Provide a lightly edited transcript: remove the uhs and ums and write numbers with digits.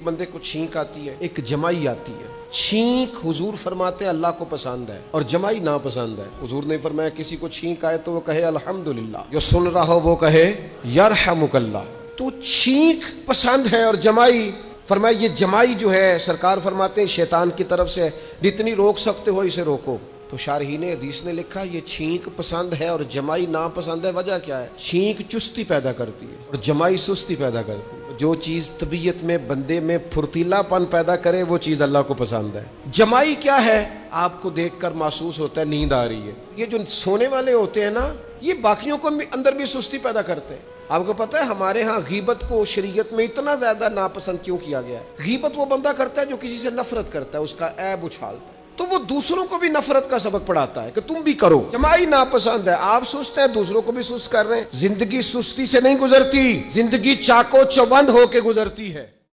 बंदे को छींक आती है, एक जमाई आती है। छींक हुजूर फरमाते हैं अल्लाह को पसंद है और जमाई नापसंद है। हुजूर ने फरमाया किसी को छींक आए तो वो कहे अल्हम्दुलिल्लाह, जो सुन रहा हो वो कहे यरहमुकल्लाह। तो छींक पसंद है और जमाई, फरमाया ये जमाई जो है सरकार फरमाते हैं शैतान की तरफ से, जितनी रोक सकते हो इसे रोको। तो शारहीन हदीस ने लिखा ये छींक पसंद है और जमाई नापसंद है। वजह क्या है? छींक चुस्ती पैदा करती है और जमाई सुस्ती पैदा करती है। जो चीज तबीयत में बंदे में फुर्तीलापन पैदा करे वो चीज अल्लाह को पसंद है। जमाई क्या है? आपको देखकर महसूस होता है नींद आ रही है। ये जो सोने वाले होते हैं ना, ये बाकियों को अंदर भी सुस्ती पैदा करते हैं। आपको पता है हमारे यहाँ गीबत को शरीयत में इतना ज्यादा नापसंद क्यों किया गया है? गीबत वो बंदा करता है जो किसी से नफरत करता है, उसका ऐब उछालता है, तो वो दूसरों को भी नफरत का सबक पढ़ाता है कि तुम भी करो। जमाई नापसंद है, आप सुस्त हैं, दूसरों को भी सुस्त कर रहे हैं। जिंदगी सुस्ती से नहीं गुजरती, जिंदगी चाको चौबंद होके गुजरती है।